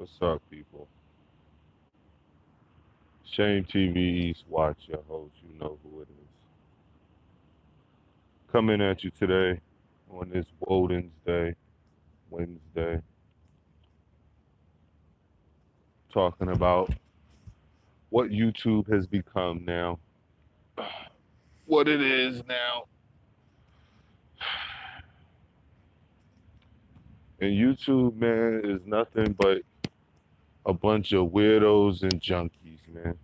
What's up, people? Shame TV East Watch, your host. You know who it is. Coming at you today on this Wodan's Day, Wednesday, talking about what YouTube has become now, what it is now. And YouTube, man, is nothing but a bunch of weirdos and junkies, man.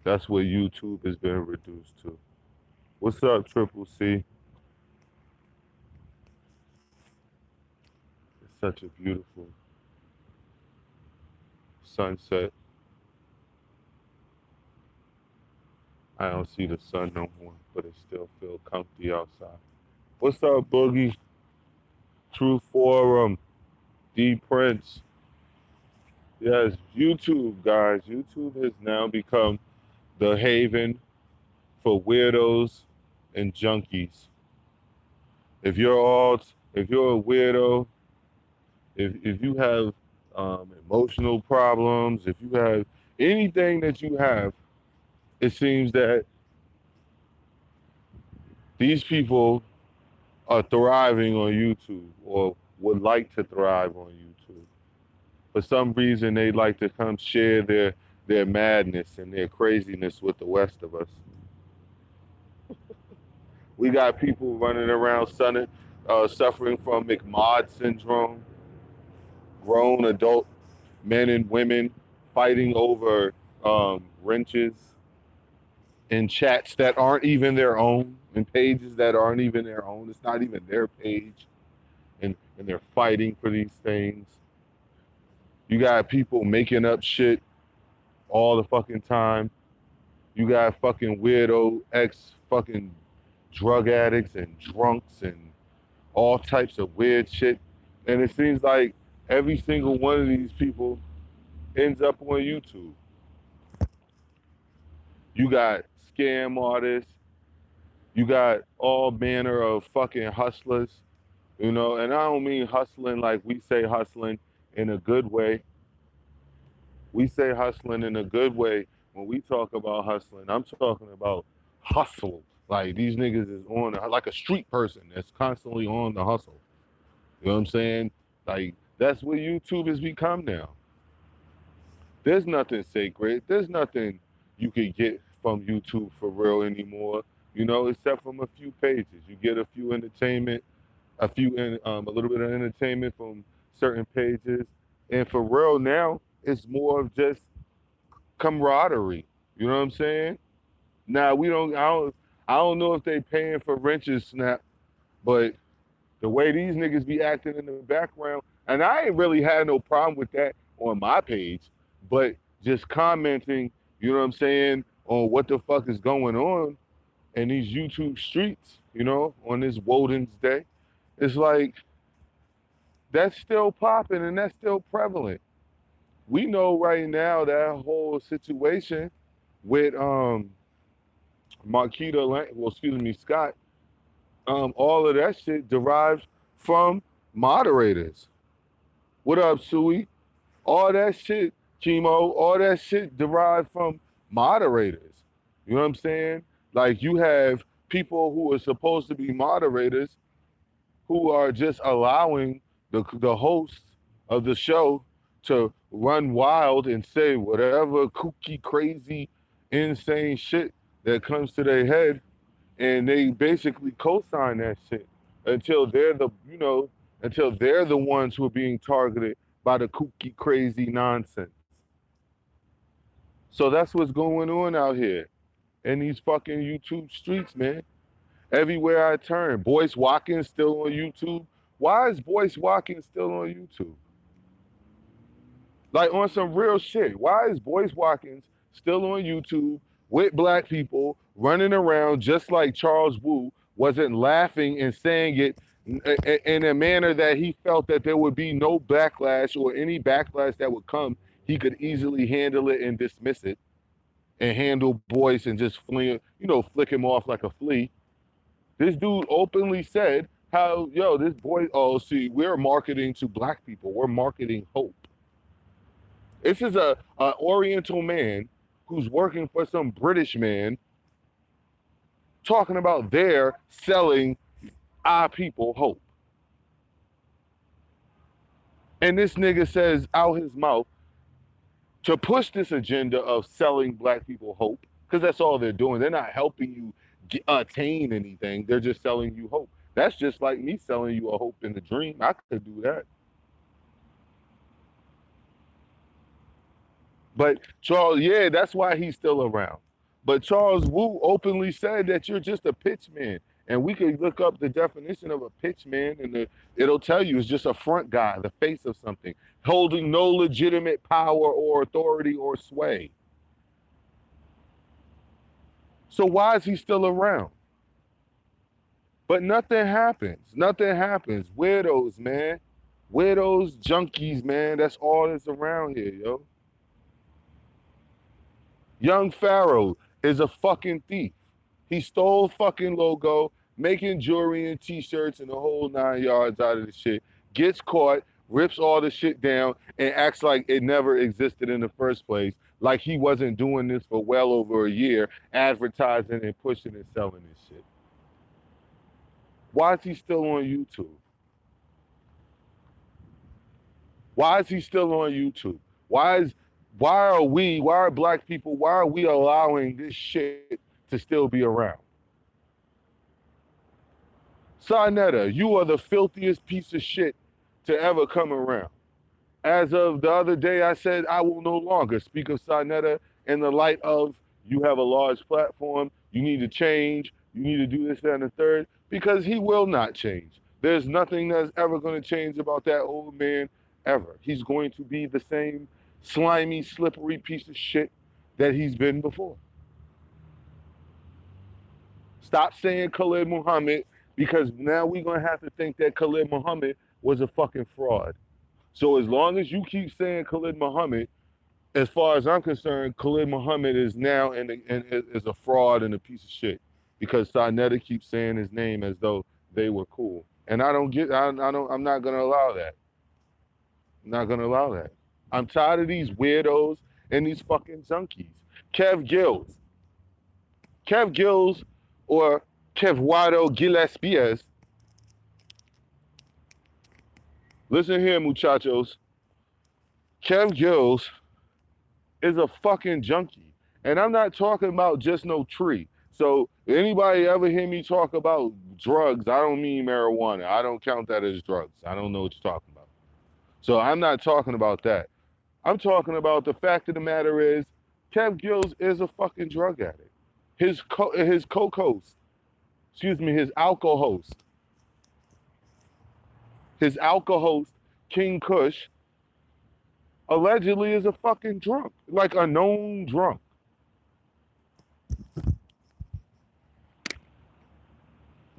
That's what YouTube has been reduced to. What's up, Triple C? It's such a beautiful sunset. I don't see the sun no more, but it still feel comfy outside. What's up, Boogie? True Forum, D Prince. Yes, YouTube, guys. YouTube has now become the haven for weirdos and junkies. If you're a weirdo, if you have emotional problems, if you have anything that you have, it seems that these people are thriving on YouTube or would like to thrive on YouTube. For some reason, they like to come share their madness and their craziness with the rest of us. We got people running around suffering from McMod syndrome, grown adult men and women fighting over wrenches in chats that aren't even their own, in pages that aren't even their own. It's not even their page, and they're fighting for these things. You got people making up shit all the fucking time. You got fucking weirdo ex fucking drug addicts and drunks and all types of weird shit. And it seems like every single one of these people ends up on YouTube. You got scam artists, you got all manner of fucking hustlers, you know, and I don't mean hustling like we say hustling in a good way. We say hustling in a good way when we talk about hustling. I'm talking about hustle. Like these niggas is on like a street person that's constantly on the hustle. You know what I'm saying? Like that's what YouTube has become now. There's nothing sacred. There's nothing you could get from YouTube for real anymore. You know, except from a few pages. You get a few entertainment, a little bit of entertainment from certain pages, and for real now, it's more of just camaraderie. You know what I'm saying? Now we don't. I don't know if they paying for wrenches, snap, but the way these niggas be acting in the background, and I ain't really had no problem with that on my page, but just commenting, you know what I'm saying, on what the fuck is going on in these YouTube streets, you know, on this Woden's Day, it's like that's still popping and that's still prevalent. We know right now that whole situation with Scott, all of that shit derives from moderators. What up, Suey? All that shit, chemo, all that shit derived from moderators. You know what I'm saying? Like you have people who are supposed to be moderators who are just allowing the host of the show to run wild and say whatever kooky, crazy, insane shit that comes to their head, and they basically co-sign that shit until they're until they're the ones who are being targeted by the kooky, crazy nonsense. So that's what's going on out here in these fucking YouTube streets, man. Everywhere I turn, Boyce Watkins still on YouTube. Why is Boyce Watkins still on YouTube? Like on some real shit. Why is Boyce Watkins still on YouTube with black people running around just like Charles Wu wasn't laughing and saying it in a manner that he felt that there would be no backlash or any backlash that would come, he could easily handle it and dismiss it and handle Boyce and just flick him off like a flea. This dude openly said How, yo, this boy, oh, see, we're marketing to black people. We're marketing hope. This is a Oriental man who's working for some British man talking about they're selling our people hope. And this nigga says out his mouth to push this agenda of selling black people hope, because that's all they're doing. They're not helping you attain anything. They're just selling you hope. That's just like me selling you a hope in the dream. I could do that. But Charles, yeah, that's why he's still around. But Charles Wu openly said that you're just a pitch man. And we could look up the definition of a pitch man, and it'll tell you it's just a front guy, the face of something, holding no legitimate power or authority or sway. So why is he still around? But nothing happens. Nothing happens. Weirdos, man. Weirdos, junkies, man. That's all that's around here, yo. Young Pharaoh is a fucking thief. He stole fucking logo, making jewelry and t-shirts and the whole 9 yards out of the shit. Gets caught, rips all the shit down, and acts like it never existed in the first place. Like he wasn't doing this for well over a year, advertising and pushing and selling this shit. Why is he still on YouTube? Why is he still on YouTube? Why are black people, why are we allowing this shit to still be around? Sarnetta, you are the filthiest piece of shit to ever come around. As of the other day, I said I will no longer speak of Sarnetta in the light of you have a large platform, you need to change, you need to do this, that, and the third, because he will not change. There's nothing that's ever going to change about that old man ever. He's going to be the same slimy, slippery piece of shit that he's been before. Stop saying Khalid Muhammad, because now we're going to have to think that Khalid Muhammad was a fucking fraud. So as long as you keep saying Khalid Muhammad, as far as I'm concerned, Khalid Muhammad is now and is a fraud and a piece of shit, because Sarnetta keeps saying his name as though they were cool. And I don't get, I'm not going to allow that. I'm not going to allow that. I'm tired of these weirdos and these fucking junkies. Kev Gills or Kevwado Gillespie. Listen here, muchachos. Kev Gills is a fucking junkie. And I'm not talking about just no tree. So anybody ever hear me talk about drugs, I don't mean marijuana. I don't count that as drugs. I don't know what you're talking about. So I'm not talking about that. I'm talking about the fact of the matter is Kev Gills is a fucking drug addict. His co-host, his alcohol host, King Kush, allegedly is a fucking drunk, like a known drunk.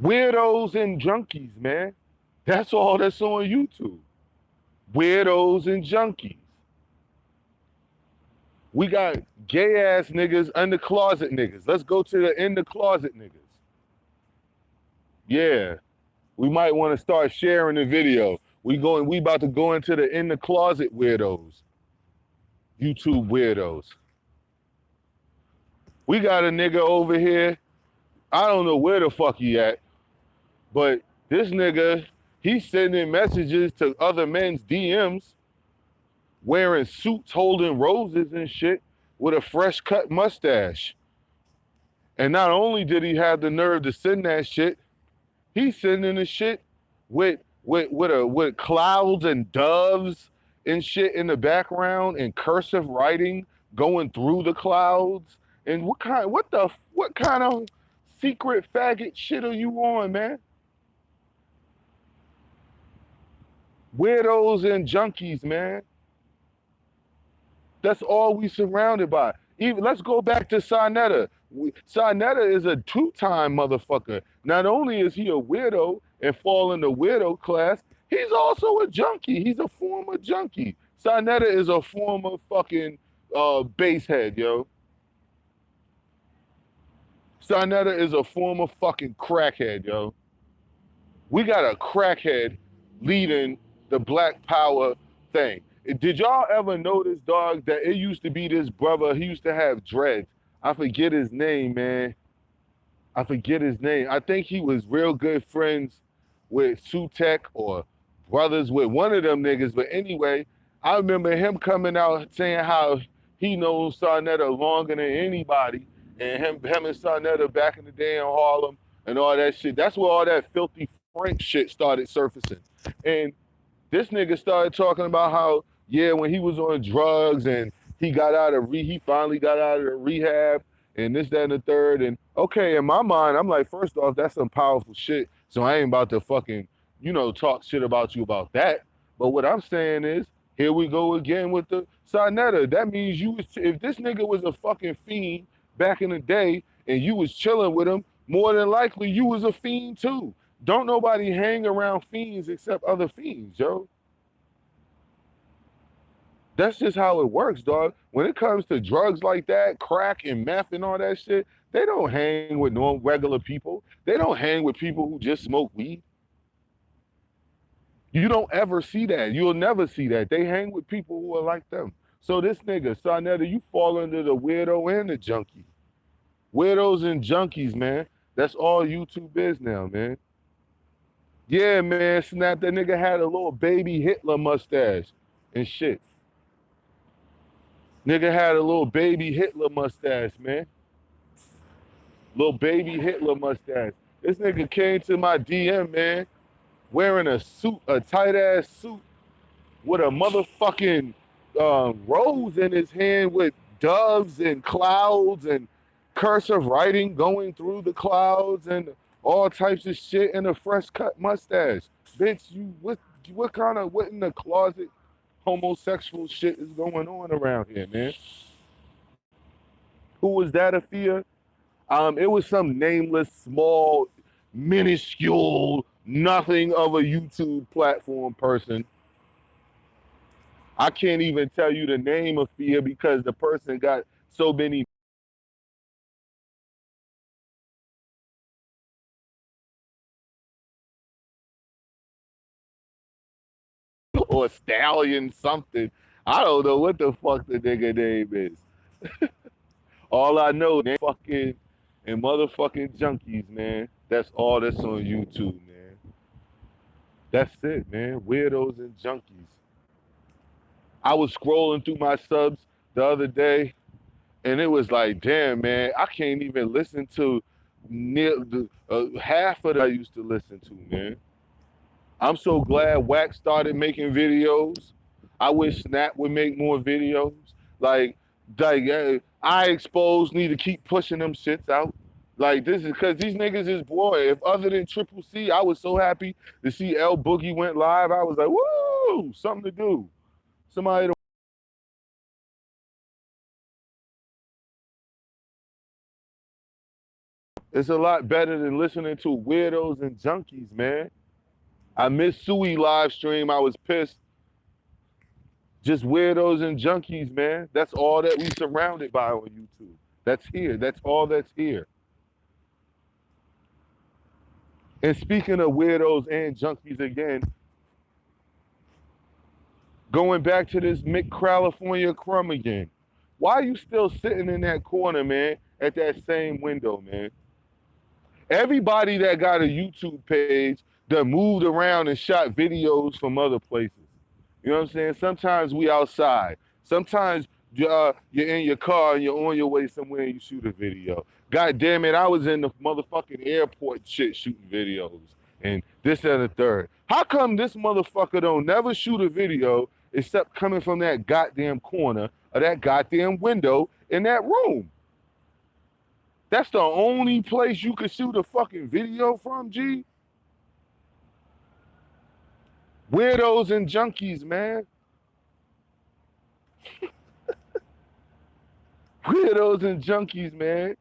Weirdos and junkies, man. That's all that's on YouTube. Weirdos and junkies. We got gay ass niggas and the closet niggas. Let's go to the in the closet niggas. Yeah. We might want to start sharing the video. We about to go into the in the closet weirdos. YouTube weirdos. We got a nigga over here. I don't know where the fuck he at, but this nigga, he's sending messages to other men's DMs wearing suits, holding roses and shit with a fresh cut mustache. And not only did he have the nerve to send that shit, he's sending the shit with clouds and doves and shit in the background and cursive writing going through the clouds. And what kind of secret faggot shit are you on, man? Weirdos and junkies, man. That's all we surrounded by. Even let's go back to Sarnetta. Sarnetta is a two-time motherfucker. Not only is he a weirdo and fall in the weirdo class, he's also a junkie. He's a former junkie. Sarnetta is a former fucking basehead, yo. Sarnetta is a former fucking crackhead, yo. We got a crackhead leading the Black Power thing. Did y'all ever notice, dog, that it used to be this brother, he used to have dreads. I forget his name, man. I forget his name. I think he was real good friends with Sutek or brothers with one of them niggas. But anyway, I remember him coming out saying how he knows Sarnetta longer than anybody. And him and Sarnetta back in the day in Harlem and all that shit. That's where all that filthy Frank shit started surfacing. And this nigga started talking about how, yeah, when he was on drugs and he finally got out of the rehab and this, that, and the third. And okay, in my mind, I'm like, first off, that's some powerful shit. So I ain't about to fucking, talk shit about you about that. But what I'm saying is, here we go again with the Sarnetta. That means if this nigga was a fucking fiend back in the day and you was chilling with him, more than likely you was a fiend too. Don't nobody hang around fiends except other fiends, yo. That's just how it works, dog. When it comes to drugs like that, crack and meth and all that shit, they don't hang with normal regular people. They don't hang with people who just smoke weed. You don't ever see that. You'll never see that. They hang with people who are like them. So this nigga, Sarnetta, you fall under the weirdo and the junkie. Weirdos and junkies, man. That's all YouTube is now, man. Yeah, man, Snap, that nigga had a little baby Hitler mustache and shit. Nigga had a little baby Hitler mustache, man. Little baby Hitler mustache. This nigga came to my DM, man, wearing a suit, a tight ass suit with a motherfucking rose in his hand with doves and clouds and cursive writing going through the clouds and all types of shit and a fresh cut mustache. Bitch, what in the closet homosexual shit is going on around here, man? Who was that, Afia? It was some nameless, small, minuscule, nothing of a YouTube platform person. I can't even tell you the name of Afia because the person got so many or stallion something. I don't know what the fuck the nigga name is. All I know, they fucking and motherfucking junkies, man. That's all that's on YouTube, man. That's it, man. Weirdos and junkies. I was scrolling through my subs the other day, and it was like, damn, man, I can't even listen to half of that I used to listen to, man. I'm so glad Wax started making videos. I wish Snap would make more videos. I exposed need to keep pushing them shits out. Like this is because these niggas is boy. If other than Triple C, I was so happy to see L Boogie went live. I was like, woo, something to do. Somebody to It's a lot better than listening to weirdos and junkies, man. I missed Sui live stream. I was pissed. Just weirdos and junkies, man. That's all that we surrounded by on YouTube. That's here. That's all that's here. And speaking of weirdos and junkies again, going back to this Mick California crumb again. Why are you still sitting in that corner, man, at that same window, man? Everybody that got a YouTube page that moved around and shot videos from other places. You know what I'm saying? Sometimes we outside. Sometimes you're in your car and you're on your way somewhere and you shoot a video. God damn it, I was in the motherfucking airport shit shooting videos and this and the third. How come this motherfucker don't never shoot a video except coming from that goddamn corner or that goddamn window in that room? That's the only place you could shoot a fucking video from, G? Weirdos and junkies, man. Weirdos and junkies, man.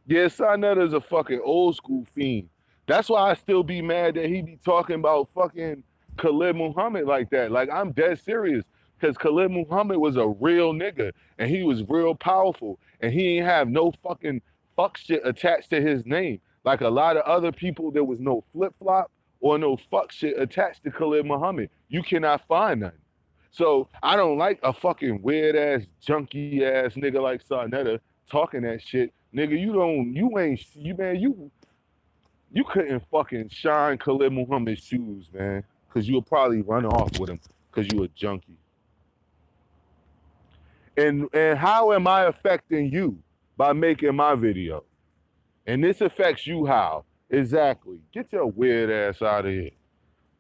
Yeah, Sarnetta's a fucking old school fiend. That's why I still be mad that he be talking about fucking Khalid Muhammad like that. Like, I'm dead serious. Because Khalid Muhammad was a real nigga. And he was real powerful. And he ain't have no fucking fuck shit attached to his name. Like a lot of other people, there was no flip-flop or no fuck shit attached to Khalid Muhammad. You cannot find nothing. So I don't like a fucking weird ass, junky ass nigga like Sarnetta talking that shit. Nigga, you couldn't fucking shine Khalid Muhammad's shoes, man. Cause you'll probably run off with him cause you a junkie. And how am I affecting you by making my video? And this affects you how? Exactly. Get your weird ass out of here.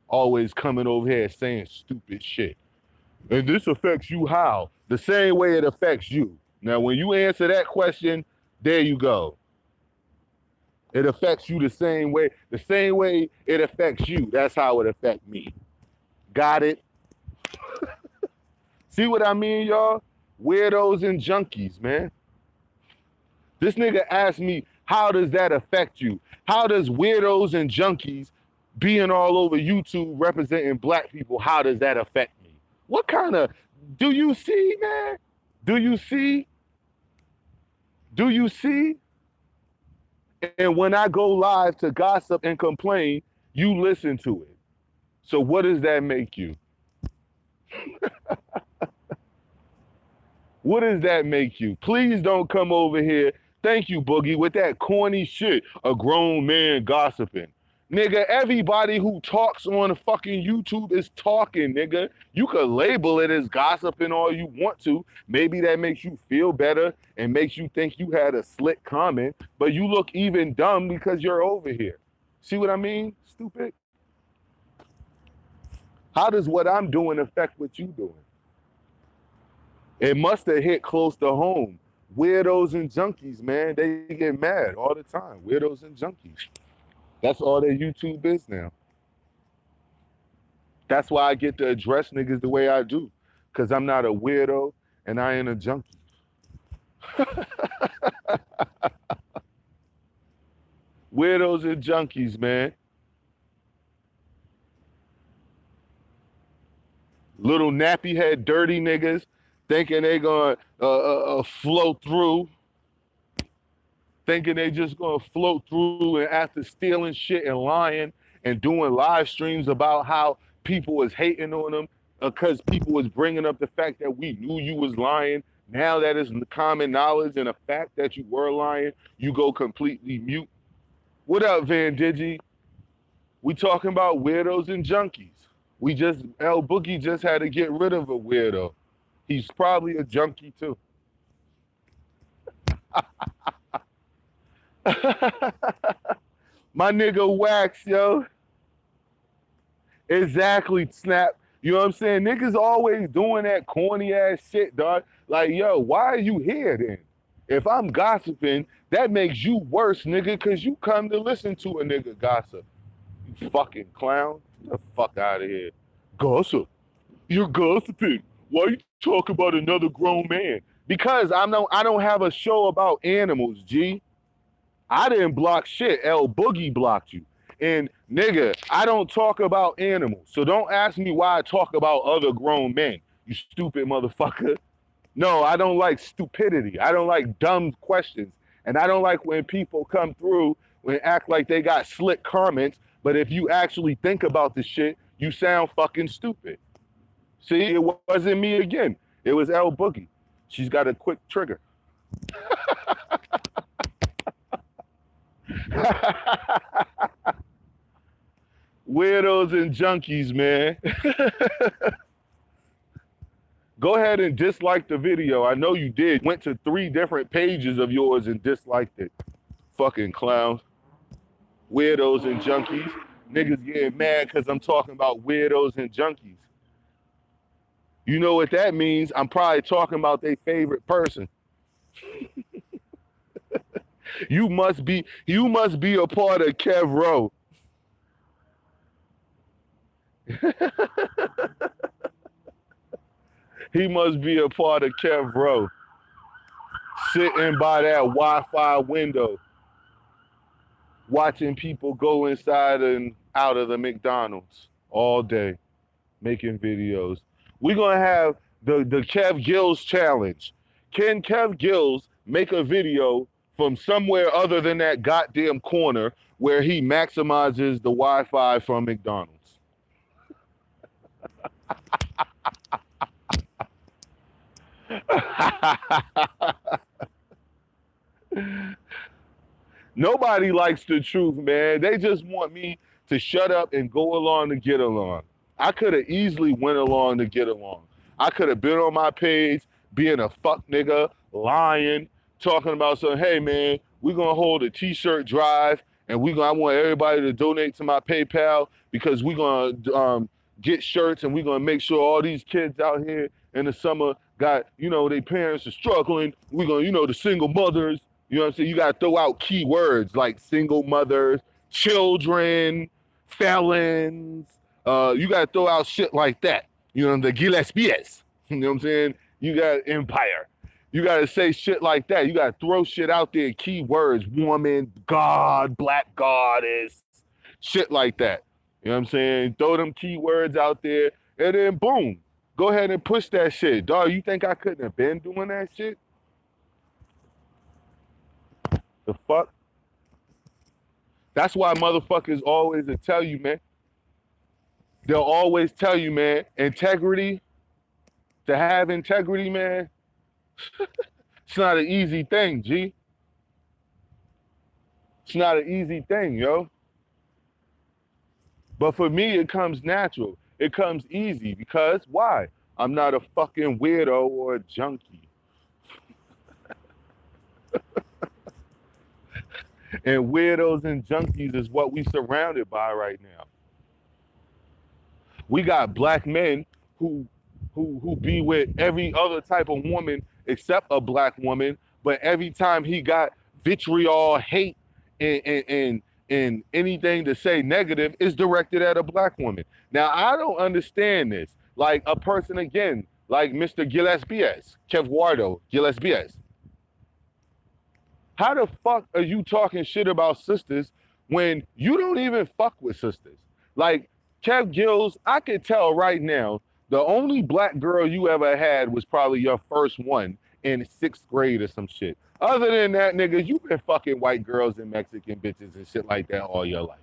Always coming over here saying stupid shit. And this affects you how? The same way it affects you. Now, when you answer that question, there you go. It affects you the same way it affects you. That's how it affects me. Got it? See what I mean, y'all? Weirdos and junkies, man. This nigga asked me, how does that affect you? How does weirdos and junkies being all over YouTube representing black people, how does that affect me? What kind of, do you see, man? Do you see? Do you see? And when I go live to gossip and complain, you listen to it. So what does that make you? What does that make you? Please don't come over here. Thank you, Boogie, with that corny shit. A grown man gossiping. Nigga, everybody who talks on fucking YouTube is talking, nigga. You could label it as gossiping all you want to. Maybe that makes you feel better and makes you think you had a slick comment, but you look even dumb because you're over here. See what I mean, stupid? How does what I'm doing affect what you doing? It must have hit close to home. Weirdos and junkies, man, they get mad all the time. Weirdos and junkies. That's all their YouTube is now. That's why I get to address niggas the way I do. Because I'm not a weirdo and I ain't a junkie. Weirdos and junkies, man. Little nappy head dirty niggas thinking they gonna float through. Thinking they just gonna float through, and after stealing shit and lying and doing live streams about how people was hating on them because people was bringing up the fact that we knew you was lying. Now that is common knowledge and a fact that you were lying, you go completely mute. What up, Van Digi? We talking about weirdos and junkies. El Boogie just had to get rid of a weirdo. He's probably a junkie too. My nigga Wax, yo. Exactly, Snap. You know what I'm saying? Niggas always doing that corny ass shit, dog. Like, yo, why are you here then? If I'm gossiping, that makes you worse, nigga, because you come to listen to a nigga gossip. You fucking clown. Get the fuck out of here. Gossip. You're gossiping. Why you talk about another grown man? Because I don't have a show about animals, G. I didn't block shit. El Boogie blocked you. And nigga, I don't talk about animals. So don't ask me why I talk about other grown men, you stupid motherfucker. No, I don't like stupidity. I don't like dumb questions. And I don't like when people come through and act like they got slick comments, but if you actually think about the shit, you sound fucking stupid. See, it wasn't me again. It was El Boogie. She's got a quick trigger. Weirdos and junkies, man. Go ahead and dislike the video. I know you did. Went to 3 different pages of yours and disliked it. Fucking clowns. Weirdos and junkies. Niggas getting mad because I'm talking about weirdos and junkies. You know what that means? I'm probably talking about their favorite person. You must be a part of Kev Rowe. He must be a part of Kev Rowe. Sitting by that Wi-Fi window, watching people go inside and out of the McDonald's all day, making videos. We're gonna have the Kev Gills challenge. Can Kev Gills make a video from somewhere other than that goddamn corner where he maximizes the Wi-Fi from McDonald's. Nobody likes the truth, man. They just want me to shut up and go along to get along. I could have easily went along to get along. I could have been on my page being a fuck nigga, lying, talking about some, hey man, we're gonna hold a t-shirt drive and I want everybody to donate to my PayPal because we're gonna get shirts and we're gonna make sure all these kids out here in the summer got, their parents are struggling. We're gonna, the single mothers, you know what I'm saying? You gotta throw out key words like single mothers, children, felons. You gotta throw out shit like that. The Gillespies. You know what I'm saying? You got empire. You gotta say shit like that. You gotta throw shit out there, key words, woman, God, black goddess, shit like that. You know what I'm saying? Throw them keywords out there, and then boom, go ahead and push that shit. Dog, you think I couldn't have been doing that shit? The fuck? That's why motherfuckers always will tell you, man. They'll always tell you, man, integrity, to have integrity, man, it's not an easy thing, G. It's not an easy thing, yo. But for me, it comes natural. It comes easy because why? I'm not a fucking weirdo or a junkie. And weirdos and junkies is what we surrounded by right now. We got black men who be with every other type of woman except a black woman, but every time he got vitriol, hate, and anything to say negative is directed at a black woman. Now I don't understand this. Like a person again, like Mr. Gillespies, Kevuardo Gillespies. How the fuck are you talking shit about sisters when you don't even fuck with sisters? Like Kev Gills, I can tell right now, the only black girl you ever had was probably your first one in 6th grade or some shit. Other than that, nigga, you've been fucking white girls and Mexican bitches and shit like that all your life.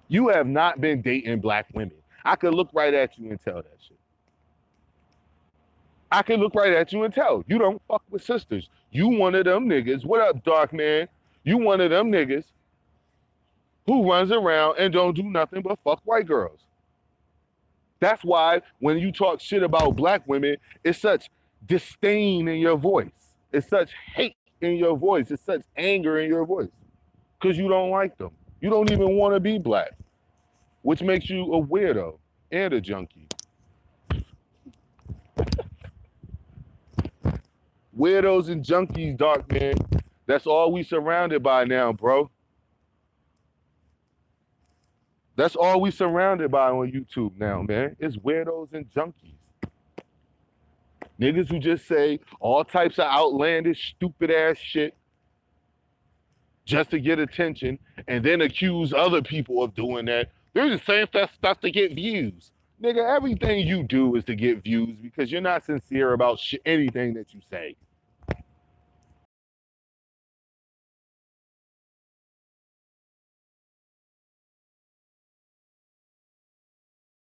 You have not been dating black women. I could look right at you and tell that shit. I can look right at you and tell. You don't fuck with sisters. You one of them niggas. What up, dark man? You one of them niggas who runs around and don't do nothing but fuck white girls. That's why when you talk shit about black women, it's such disdain in your voice. It's such hate in your voice. It's such anger in your voice. Because you don't like them. You don't even want to be black, which makes you a weirdo and a junkie. Weirdos and junkies, dark man. That's all we surrounded by now, bro. That's all we surrounded by on YouTube now, man. It's weirdos and junkies. Niggas who just say all types of outlandish, stupid ass shit just to get attention and then accuse other people of doing that. They're just saying stuff to get views. Nigga, everything you do is to get views because you're not sincere about anything that you say.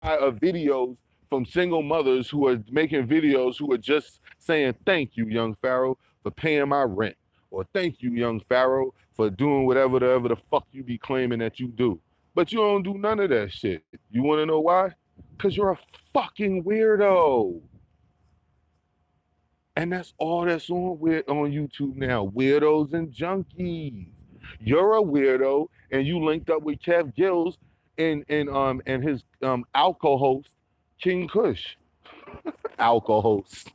Of videos from single mothers who are making videos who are just saying, thank you, young Pharaoh, for paying my rent. Or thank you, young Pharaoh, for doing whatever the fuck you be claiming that you do. But you don't do none of that shit. You want to know why? Because you're a fucking weirdo. And that's all that's on YouTube now. Weirdos and junkies. You're a weirdo, and you linked up with Kev Gills and his alcohol host, King Kush. Alcohol host.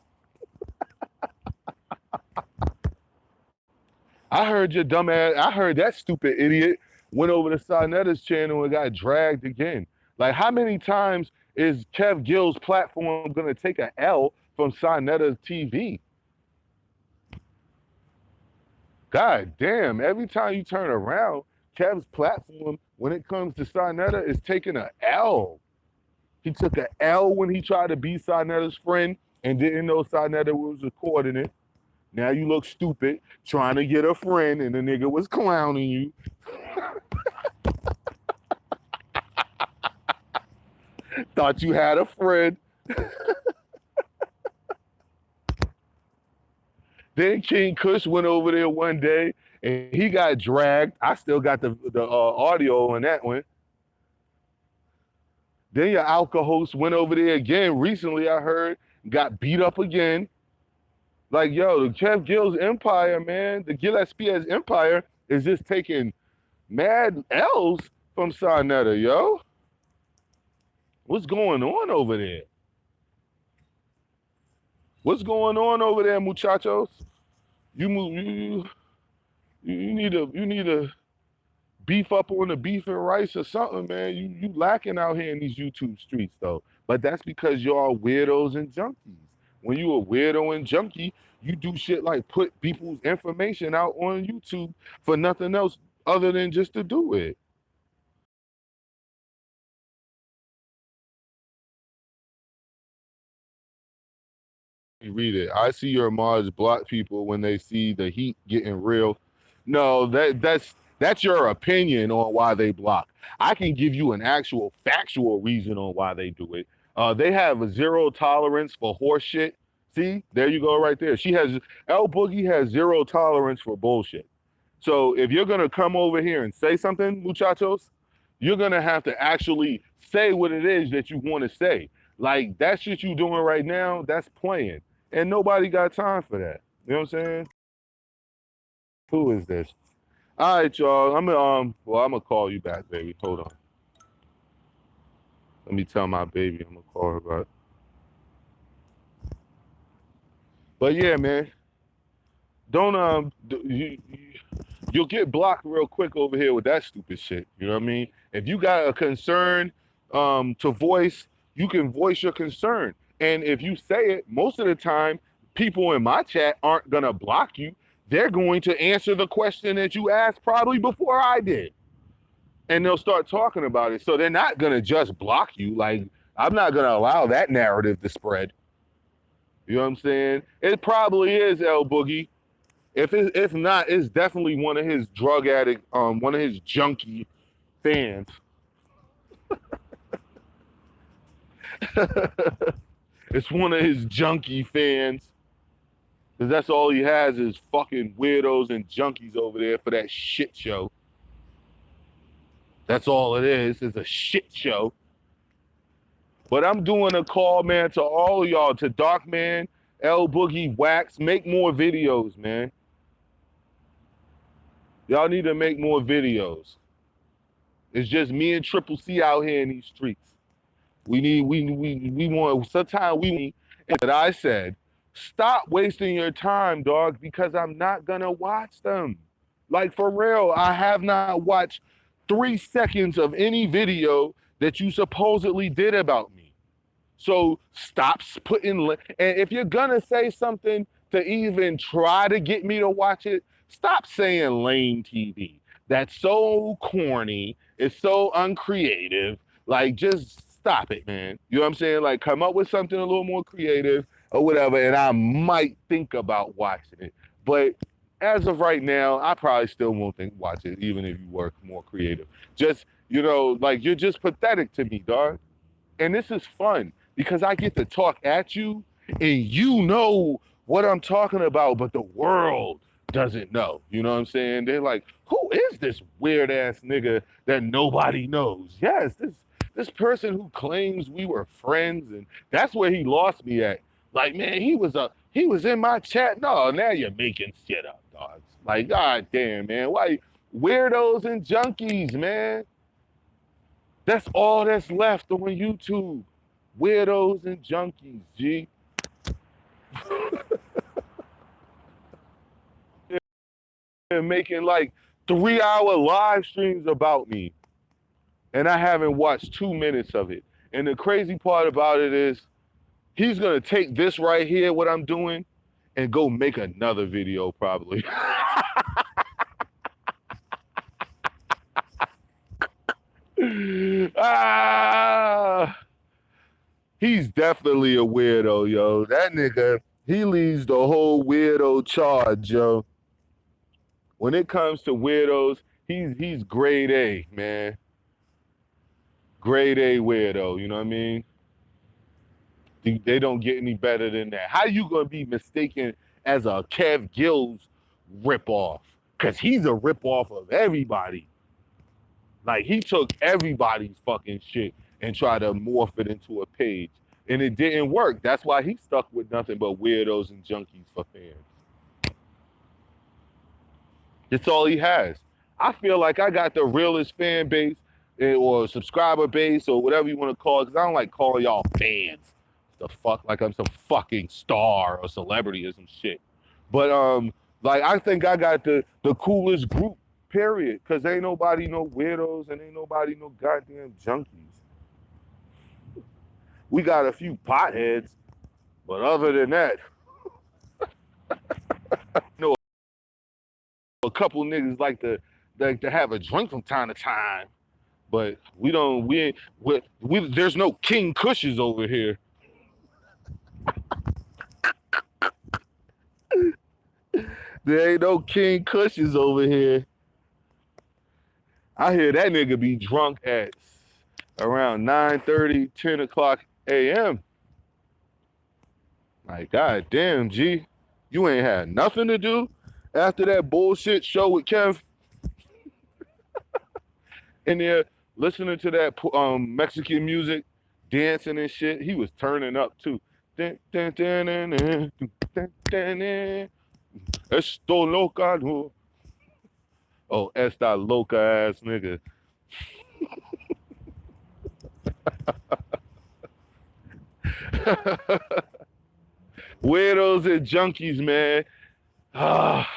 I heard your dumb ass, I heard that stupid idiot went over to Sanetta's channel and got dragged again. Like, how many times is Kev Gill's platform gonna take an L from Sanetta's TV? God damn, every time you turn around, Kev's platform, when it comes to Sanetta, is taking an L. He took an L when he tried to be Sanetta's friend and didn't know Sanetta was recording it. Now you look stupid trying to get a friend and the nigga was clowning you. Thought you had a friend. Then King Kush went over there one day and he got dragged. I still got the audio on that one. Then your alka host went over there again. Recently, I heard, got beat up again. Like, yo, the Kev Gill's empire, man, the Gillespie's empire is just taking mad L's from Sarnetta, yo. What's going on over there? What's going on over there, muchachos? You need to beef up on the beef and rice or something, man. You lacking out here in these YouTube streets though. But that's because y'all weirdos and junkies. When you a weirdo and junkie, you do shit like put people's information out on YouTube for nothing else other than just to do it. Read it. I see your mods block people when they see the heat getting real. No, that's your opinion on why they block. I can give you an actual factual reason on why they do it. They have a zero tolerance for horse shit. See, there you go, right there. L Boogie has zero tolerance for bullshit. So if you're gonna come over here and say something, muchachos, you're gonna have to actually say what it is that you want to say. Like that shit you doing right now, that's playing. And nobody got time for that. You know what I'm saying? Who is this? All right, y'all. I'm gonna call you back, baby. Hold on. Let me tell my baby I'm gonna call her back. But yeah, man. Don't you'll get blocked real quick over here with that stupid shit. You know what I mean? If you got a concern to voice, you can voice your concern. And if you say it, most of the time, people in my chat aren't gonna block you. They're going to answer the question that you asked probably before I did. And they'll start talking about it. So they're not gonna just block you. Like, I'm not gonna allow that narrative to spread. You know what I'm saying? It probably is L Boogie. If not, it's definitely one of his drug addict, one of his junkie fans. It's one of his junkie fans. Cause that's all he has is fucking weirdos and junkies over there for that shit show. That's all it is a shit show. But I'm doing a call, man, to all of y'all, to Darkman, L Boogie, Wax, make more videos, man. Y'all need to make more videos. It's just me and Triple C out here in these streets. We want, sometimes we need, that I said, stop wasting your time, dog, because I'm not gonna watch them. Like, for real, I have not watched 3 seconds of any video that you supposedly did about me. So stop putting, and if you're gonna say something to even try to get me to watch it, stop saying lame TV. That's so corny. It's so uncreative. Like, just stop it, man. You know what I'm saying? Like, come up with something a little more creative or whatever, and I might think about watching it. But as of right now, I probably still won't watch it, even if you were more creative. Just, you know, like, you're just pathetic to me, dog. And this is fun because I get to talk at you and you know what I'm talking about, but the world doesn't know. You know what I'm saying? They're like, who is this weird ass nigga that nobody knows? Yes, this person who claims we were friends, and that's where he lost me at. Like, man, he was in my chat. No, now you're making shit up, dogs. Like, god damn, man. Why weirdos and junkies, man? That's all that's left on YouTube. Weirdos and junkies, G. They're making like 3-hour live streams about me. And I haven't watched 2 minutes of it. And the crazy part about it is he's gonna take this right here, what I'm doing, and go make another video probably. He's definitely a weirdo, yo. That nigga, He leads the whole weirdo charge, yo. When it comes to weirdos, he's grade A, man. Grade A weirdo, you know what I mean? They don't get any better than that. How you gonna be mistaken as a Kev Gills ripoff? Cause he's a ripoff of everybody. Like he took everybody's fucking shit and tried to morph it into a page. And it didn't work. That's why he stuck with nothing but weirdos and junkies for fans. That's all he has. I feel like I got the realest fan base or subscriber base or whatever you want to call it, because I don't like calling y'all fans. The fuck, like I'm some fucking star or celebrity or some shit. But like I think I got the coolest group, period. Cause ain't nobody no weirdos and ain't nobody no goddamn junkies. We got a few potheads, but other than that, you know, a couple niggas like to have a drink from time to time. But we don't. There's no King Cushes over here. There ain't no King Cushes over here. I hear that nigga be drunk at around 9:30, 10 o'clock a.m. Like, god damn, G, you ain't had nothing to do after that bullshit show with Kev in there listening to that Mexican music, dancing and shit. He was turning up too. Esto loca, no. Oh, esta loca ass nigga. Weirdos and junkies, man.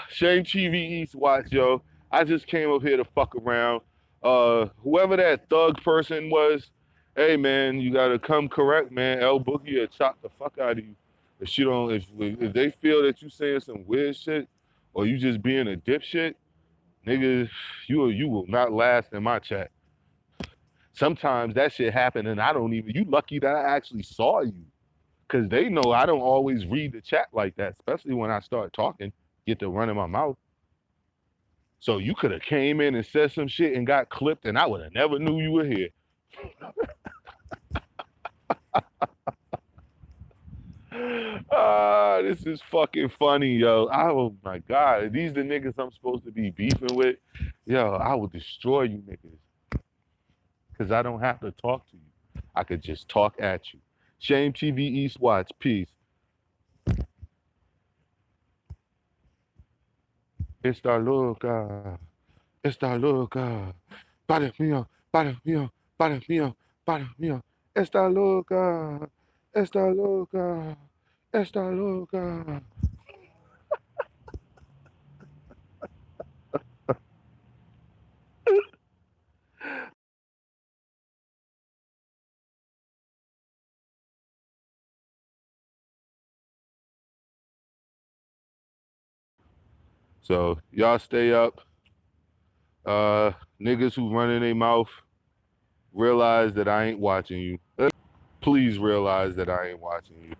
Shame TV East watch, yo. I just came up here to fuck around. Whoever that thug person was, hey man, you gotta come correct, man. El Boogie will chop the fuck out of you. If she don't, if they feel that you saying some weird shit or you just being a dipshit, nigga, you will not last in my chat. Sometimes that shit happen and I don't even. You lucky that I actually saw you, cause they know I don't always read the chat like that, especially when I start talking, get to running my mouth. So you could have came in and said some shit and got clipped, and I would have never knew you were here. This is fucking funny, yo. Oh my god, these the niggas I'm supposed to be beefing with. Yo, I will destroy you niggas. Cause I don't have to talk to you. I could just talk at you. Shame TV East Watch, peace. Esta loca, esta loca. Padre mío, padre mío, padre mío, padre mío. Esta loca, esta loca, esta loca. So y'all stay up. Niggas who running their mouth, realize that I ain't watching you. Please realize that I ain't watching you.